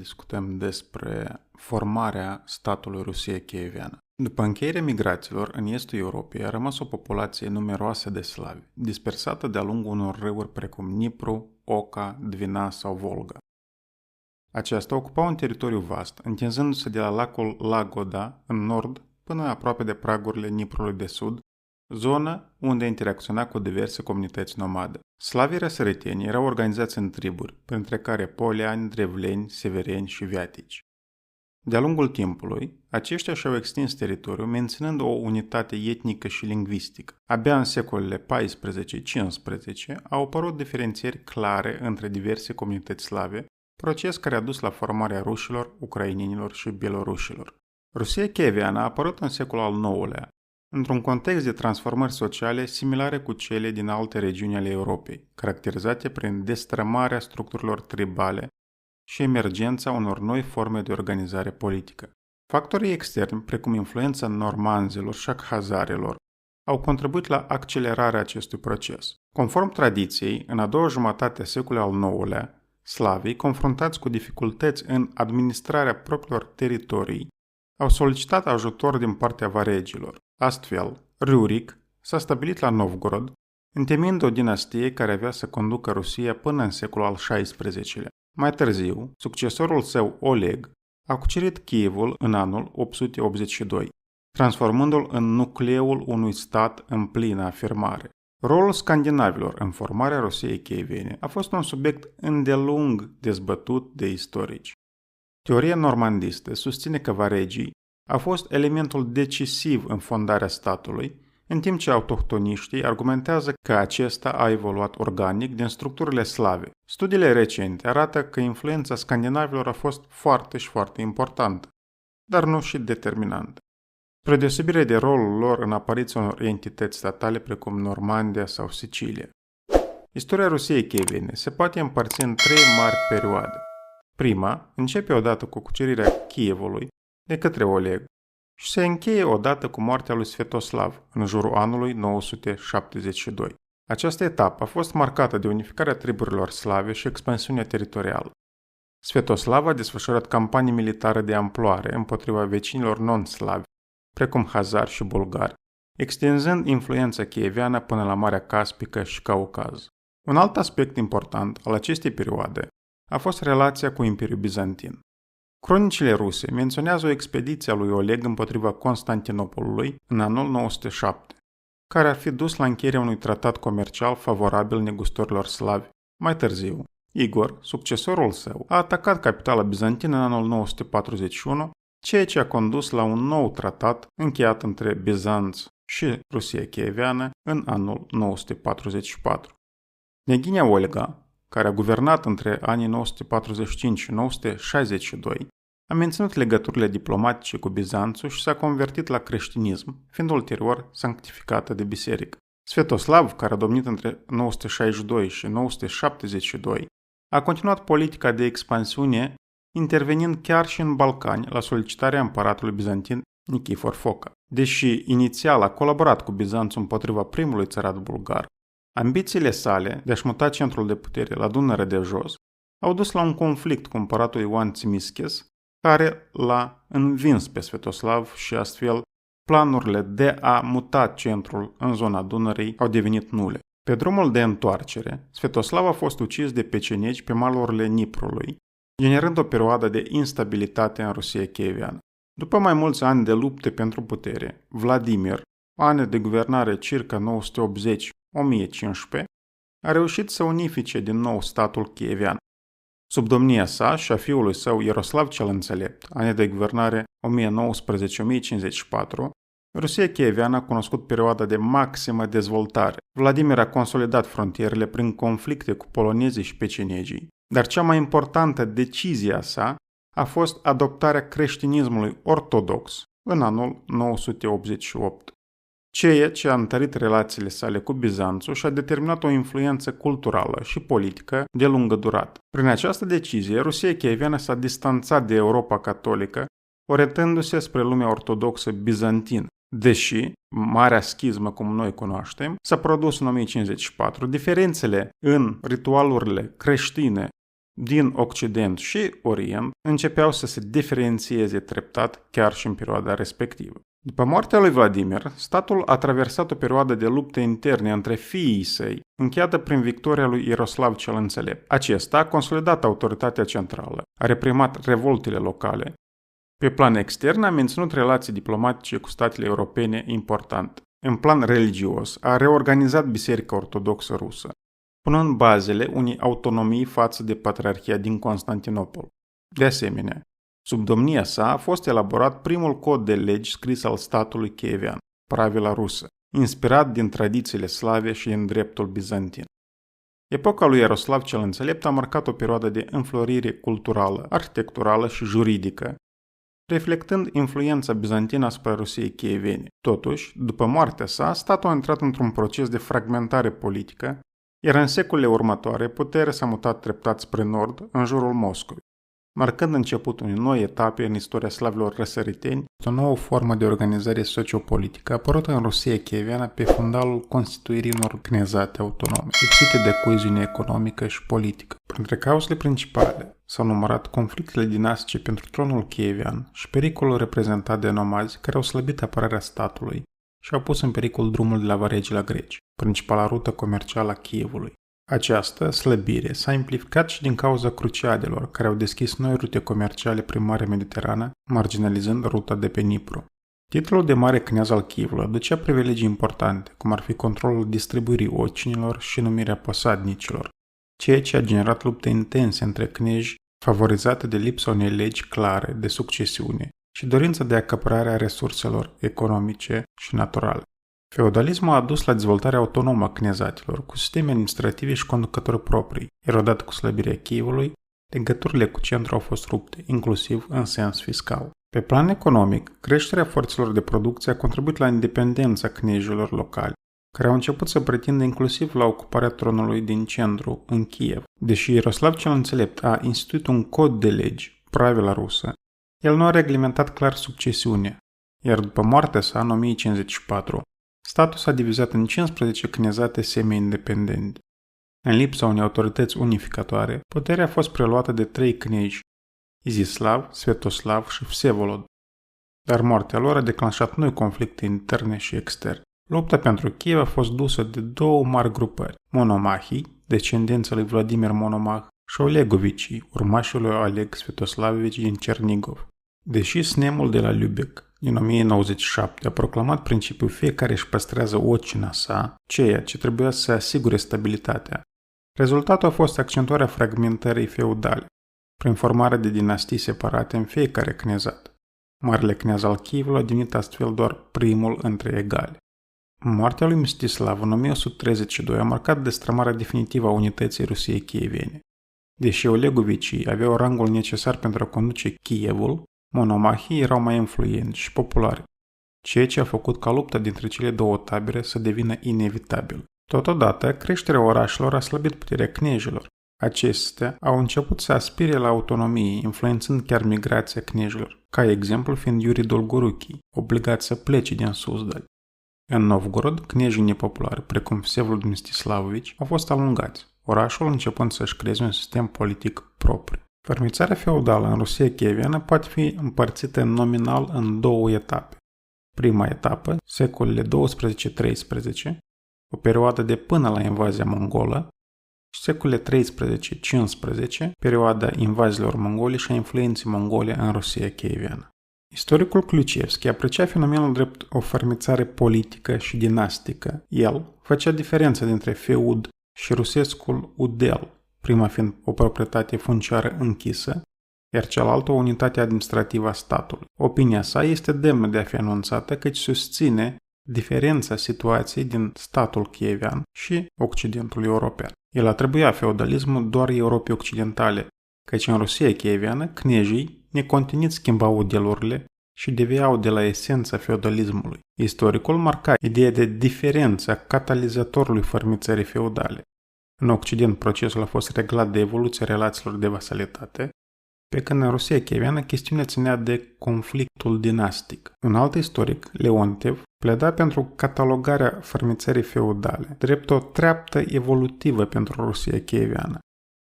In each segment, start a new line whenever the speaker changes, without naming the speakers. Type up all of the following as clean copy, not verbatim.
discutăm despre formarea statului Rusiei Kieviană. După încheierea migrațiilor, în estul Europei a rămas o populație numeroasă de slavi, dispersată de-a lungul unor râuri precum Dnipru, Oca, Dvina sau Volga. Aceasta ocupa un teritoriu vast, întinzându-se de la lacul Lagoda, în nord, până aproape de pragurile Dniprului de sud, zonă unde interacționa cu diverse comunități nomade. Slavii răsăriteni erau organizați în triburi, printre care poliani, drevleni, severeni și viatici. De-a lungul timpului, aceștia și-au extins teritoriul, menținând o unitate etnică și lingvistică. Abia în secolele 14-15 au apărut diferențieri clare între diverse comunități slave, proces care a dus la formarea rușilor, ucrainenilor și bielorușilor. Rusia Kieviană a apărut în secolul al IX-lea, într-un context de transformări sociale similare cu cele din alte regiuni ale Europei, caracterizate prin destrămarea structurilor tribale și emergența unor noi forme de organizare politică. Factorii externi, precum influența normanzilor și a hazarilor, au contribuit la accelerarea acestui proces. Conform tradiției, în a doua jumătate a secolului al IX-lea, slavii, confruntați cu dificultăți în administrarea propriilor teritorii, au solicitat ajutor din partea varegilor. Astfel, Ruric s-a stabilit la Novgorod, întemeind o dinastie care avea să conducă Rusia până în secolul al XVI-lea. Mai târziu, succesorul său, Oleg, a cucerit Kievul în anul 882, transformându-l în nucleul unui stat în plină afirmare. Rolul scandinavilor în formarea Rusiei Kieviene a fost un subiect îndelung dezbătut de istorici. Teoria normandistă susține că varegii au fost elementul decisiv în fondarea statului, în timp ce autohtoniștii argumentează că acesta a evoluat organic din structurile slave. Studiile recente arată că influența scandinavilor a fost foarte importantă, dar nu și determinantă. Spre deosebire de rolul lor în apariția unor entități statale precum Normandia sau Sicilia. Istoria Rusiei Kieviene se poate împărți în trei mari perioade. Prima începe odată cu cucerirea Kievului de către Oleg și se încheie odată cu moartea lui Sviatoslav în jurul anului 972. Această etapă a fost marcată de unificarea triburilor slave și expansiunea teritorială. Sviatoslav a desfășurat campanii militare de amploare împotriva vecinilor non-slavi, precum hazari și bulgari, extinzând influența kieviană până la Marea Caspică și Caucaz. Un alt aspect important al acestei perioade a fost relația cu Imperiul Bizantin. Cronicile ruse menționează o expediție a lui Oleg împotriva Constantinopolului în anul 907, care ar fi dus la încheierea unui tratat comercial favorabil negustorilor slavi. Mai târziu, Igor, succesorul său, a atacat capitala bizantină în anul 941, ceea ce a condus la un nou tratat încheiat între Bizanț și Rusia Kieviană în anul 944. Kneginja Olga, care a guvernat între anii 945 și 962, a menținut legăturile diplomatice cu Bizanțul și s-a convertit la creștinism, fiind ulterior sanctificată de biserică. Sviatoslav, care a domnit între 962 și 972, a continuat politica de expansiune, intervenind chiar și în Balcani la solicitarea împăratului bizantin Nichifor Foca. Deși inițial a colaborat cu Bizanțul împotriva primului țărat bulgar, ambițiile sale de a-și muta centrul de putere la Dunăre de Jos au dus la un conflict cu împăratul Ioan Tzimiskes, care l-a învins pe Sviatoslav și astfel planurile de a muta centrul în zona Dunării au devenit nule. Pe drumul de întoarcere, Sviatoslav a fost ucis de pecenegi pe malurile Dniprului, generând o perioadă de instabilitate în Rusia Kieviană. După mai mulți ani de lupte pentru putere, Vladimir, ani de guvernare circa 980-1015, a reușit să unifice din nou statul kievian. Sub domnia sa și a fiului său Iaroslav cel Înțelept, ani de guvernare 1019-1054, Rusia Kieviană a cunoscut perioada de maximă dezvoltare. Vladimir a consolidat frontierele prin conflicte cu polonezii și pecenegii, dar cea mai importantă decizie a sa a fost adoptarea creștinismului ortodox în anul 988. Ceea ce a întărit relațiile sale cu Bizanțul și a determinat o influență culturală și politică de lungă durată. Prin această decizie, Rusia Kieviană s-a distanțat de Europa catolică, orientându-se spre lumea ortodoxă bizantină. Deși Marea Schismă, cum noi cunoaștem, s-a produs în 1054, diferențele în ritualurile creștine din Occident și Orient începeau să se diferențieze treptat chiar și în perioada respectivă. După moartea lui Vladimir, statul a traversat o perioadă de lupte interne între fiii săi, încheiată prin victoria lui Iaroslav cel Înțelept. Acesta a consolidat autoritatea centrală, a reprimat revoltele locale. Pe plan extern a menținut relații diplomatice cu statele europene importante. În plan religios, a reorganizat Biserica Ortodoxă Rusă, punând bazele unei autonomii față de Patriarhia din Constantinopol. De asemenea, sub domnia sa a fost elaborat primul cod de legi scris al statului kievan, Pravila rusă, inspirat din tradițiile slave și în dreptul bizantin. Epoca lui Iaroslav cel Înțelept a marcat o perioadă de înflorire culturală, arhitecturală și juridică, reflectând influența bizantină asupra Rusiei chievene. Totuși, după moartea sa, statul a intrat într-un proces de fragmentare politică, iar în secolele următoare puterea s-a mutat treptat spre nord, în jurul Moscovei, marcând începutul unei noi etape în istoria slavilor răsăriteni, o nouă formă de organizare sociopolitică apărută în Rusia chieveană pe fundalul constituirii unor cnezate autonome, lipsite de coeziune economică și politică. Printre cauzele principale s-au numărat conflictele dinastice pentru tronul chievean și pericolul reprezentat de nomazi care au slăbit apărarea statului și au pus în pericol drumul de la Varegi la Greci, principala rută comercială a Kievului. Această slăbire s-a amplificat și din cauza cruciadelor, care au deschis noi rute comerciale prin Marea Mediterană, marginalizând ruta de pe Nipru. Titlul de mare kneaz al Chievului aducea privilegii importante, cum ar fi controlul distribuirii ocinilor și numirea posadnicilor, ceea ce a generat lupte intense între kneji, favorizate de lipsa unei legi clare de succesiune și dorința de acapărare a resurselor economice și naturale. Feudalismul a dus la dezvoltarea autonomă a knezatilor, cu sisteme administrative și conducători proprii, iar odată cu slăbirea Chievului, legăturile cu centru au fost rupte, inclusiv în sens fiscal. Pe plan economic, creșterea forțelor de producție a contribuit la independența knejilor locali, care au început să pretindă inclusiv la ocuparea tronului din centru, în Kiev. Deși Iaroslav cel Înțelept a instituit un cod de legi, Pravila rusă, el nu a reglementat clar succesiunea, iar după moartea sa, în 1054, statul s-a divizat în 15 knezate semi-independente. În lipsa unei autorități unificatoare, puterea a fost preluată de 3 kneji, Izislav, Svetoslav și Vsevolod, dar moartea lor a declanșat noi conflicte interne și externe. Lupta pentru Kiev a fost dusă de două mari grupări, monomahii, descendența lui Vladimir Monomah, și Olegovicii, urmașii lui Oleg Svetoslavici din Cernigov. Deși snemul de la Lübeck din 1097 a proclamat principiul fiecare își păstrează ocina sa, ceea ce trebuia să asigure stabilitatea, rezultatul a fost accentuarea fragmentării feudale, prin formarea de dinastii separate în fiecare knezat. Marele kneaz al Chievului a devenit astfel doar primul între egali. Moartea lui Mstislav în 1132 a marcat destrămarea definitivă a unității Rusiei chievene. Deși Olegovicii aveau rangul necesar pentru a conduce Kievul, monomahii erau mai influenți și populari, ceea ce a făcut ca lupta dintre cele două tabere să devină inevitabilă. Totodată, creșterea orașelor a slăbit puterea knejilor. Acestea au început să aspire la autonomie, influențând chiar migrația knejilor, ca exemplu fiind Iuri Dolgoruchi, obligat să plece din Suzdal. În Novgorod, knejii nepopulari, precum Vsevolod Mstislavovici, au fost alungați, orașul începând să-și creeze un sistem politic propriu. Fărmițarea feudală în Rusia chieveană poate fi împărțită nominal în două etape. Prima etapă, secolele 12-13, o perioadă de până la invazia mongolă, și secolele 13-15, perioada invaziilor mongole și a influenței mongole în Rusia chieveană. Istoricul Kluchevski aprecia fenomenul drept o fărmițare politică și dinastică. El făcea diferența dintre feud și rusescul udel, prima fiind o proprietate funciară închisă, iar cealaltă o unitate administrativă a statului. Opinia sa este demnă de a fi anunțată căci susține diferența situației din statul chievean și Occidentul european. El atribuia feudalismul doar Europei Occidentale, căci în Rusia chieveană, knejii necontenit schimbau udelurile și deviau de la esența feudalismului. Istoricul marca ideea de diferență a catalizatorului fărmițării feudale. În Occident, procesul a fost reglat de evoluția relațiilor de vasalitate, pe când în Rusia chieveană chestiunea ținea de conflictul dinastic. Un alt istoric, Leontev, pleda pentru catalogarea fărmițării feudale, drept o treaptă evolutivă pentru Rusia chieveană.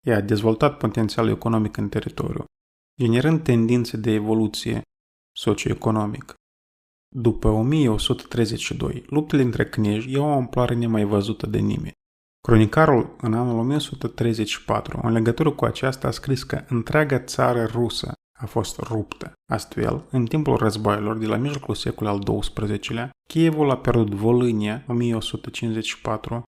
ea a dezvoltat potențialul economic în teritoriu, generând tendințe de evoluție socioeconomică. După 1132, luptele între kneji iau o amploare nemai văzută de nimeni. Cronicarul, în anul 1134, în legătură cu aceasta, a scris că întreaga țară rusă a fost ruptă. Astfel, în timpul războaielor de la mijlocul secolului al XII-lea, Kievul a pierdut Volânia 1154,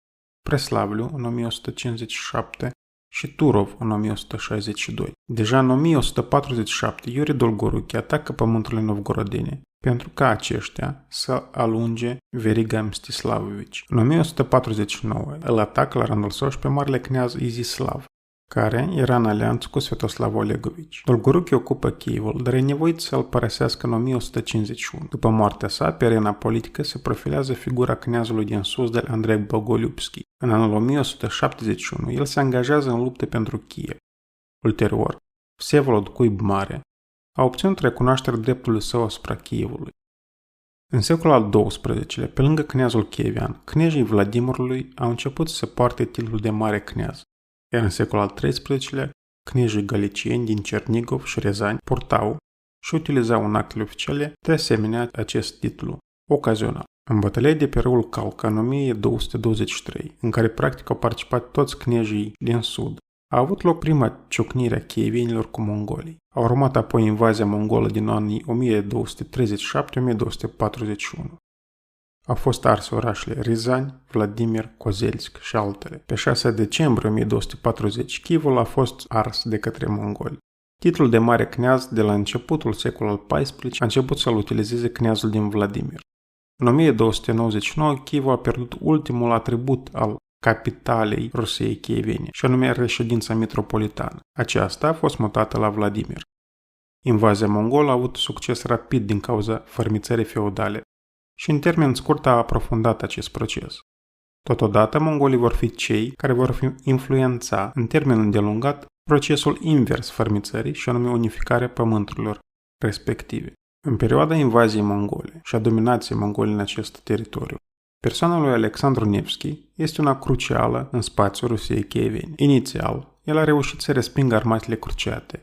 Preslavliu în 1157 și Turov în 1162. Deja în 1147, Iuri Dolgoruki atacă pământurile novgorodene pentru ca aceștia să alunge veriga Mstislavovici. În 1149 îl atacă la rândul său și pe marele kneaz Izislav, care era în alianță cu Sviatoslav Olegovici. Dolgoruki ocupă Kievul, dar e nevoit să-l părăsească în 1151. După moartea sa, pe arena politică se profilează figura kneazului din Suzdal Andrei Bogoliubski. În anul 1171, el se angajează în lupte pentru Kiev. Ulterior, Vsevolod Cuib Mare a obținut recunoașterea dreptului său asupra Kievului. În secolul al XII-lea, pe lângă kneazul kievian, knejii Vladimirului au început să poarte titlul de mare kneaz, iar în secolul al XIII-lea, knejii galicieni din Cernigov și Rezani purtau și utilizau în actele oficiale de asemenea acest titlu, ocazional. În bătălia de pe râul Calca în 1223, în care practic au participat toți knejii din sud, a avut loc prima ciocnire a chievienilor cu mongolii. A urmat apoi invazia mongolă din anii 1237-1241. Au fost arse orașele Rizani, Vladimir, Kozelsk și altele. Pe 6 decembrie 1240, Kievul a fost ars de către mongoli. Titlul de mare kneaz de la începutul secolului al XIV a început să-l utilizeze kneazul din Vladimir. În 1299, Kievul a pierdut ultimul atribut al capitalei Rusiei Chievene, și anume reședința metropolitană. Aceasta a fost mutată la Vladimir. Invazia mongolă a avut succes rapid din cauza fărmițării feudale și în termen scurt a aprofundat acest proces. Totodată, mongolii vor fi cei care vor influența în termen îndelungat procesul invers fărmițării și anume unificarea pământurilor respective. În perioada invaziei mongole și a dominației mongole în acest teritoriu, persoana lui Alexandru Nevski este una crucială în spațiul Rusiei Chievene. Inițial, el a reușit să respingă armatele cruciate.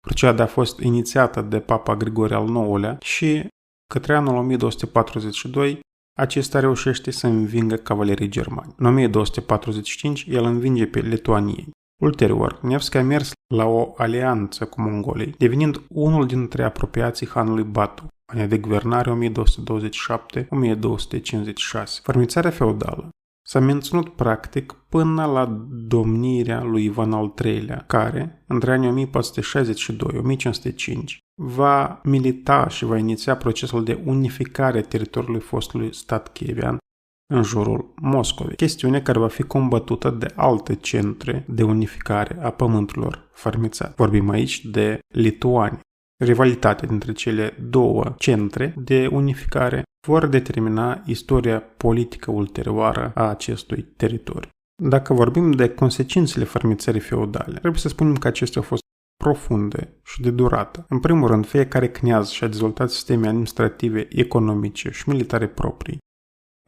Cruciada a fost inițiată de Papa Grigore al IX-lea și, către anul 1242, acesta reușește să învingă cavalerii germani. În 1245, el învinge pe lituanieni. Ulterior, Nevski a mers la o alianță cu mongolii, devenind unul dintre apropiații hanului Batu, anii de guvernare 1227-1256. Fărmițarea feudală s-a menținut practic până la domnirea lui Ivan al III-lea, care, între anii 1462-1505, va milita și va iniția procesul de unificare a teritoriului fostului stat chievian în jurul Moscovei, chestiune care va fi combătută de alte centre de unificare a pământurilor fărmițate. Vorbim aici de lituani. Rivalitatea dintre cele două centre de unificare vor determina istoria politică ulterioară a acestui teritoriu. Dacă vorbim de consecințele fărmițării feudale, trebuie să spunem că acestea au fost profunde și de durată. În primul rând, fiecare kneaz și-a dezvoltat sisteme administrative, economice și militare proprii.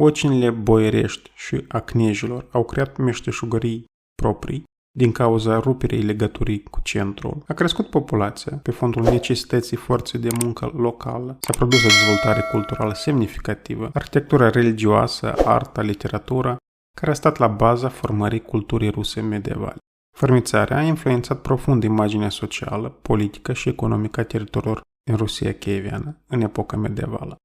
Ocinile boierești și a knejilor au creat meșteșugării proprii din cauza ruperii legăturii cu centrul. A crescut populația pe fondul necesității forței de muncă locală. S-a produs o dezvoltare culturală semnificativă, arhitectura religioasă, arta, literatura, care a stat la baza formării culturii ruse medievale. Fărmițarea a influențat profund imaginea socială, politică și economică a teritoriilor în Rusia chieviană în epoca medievală.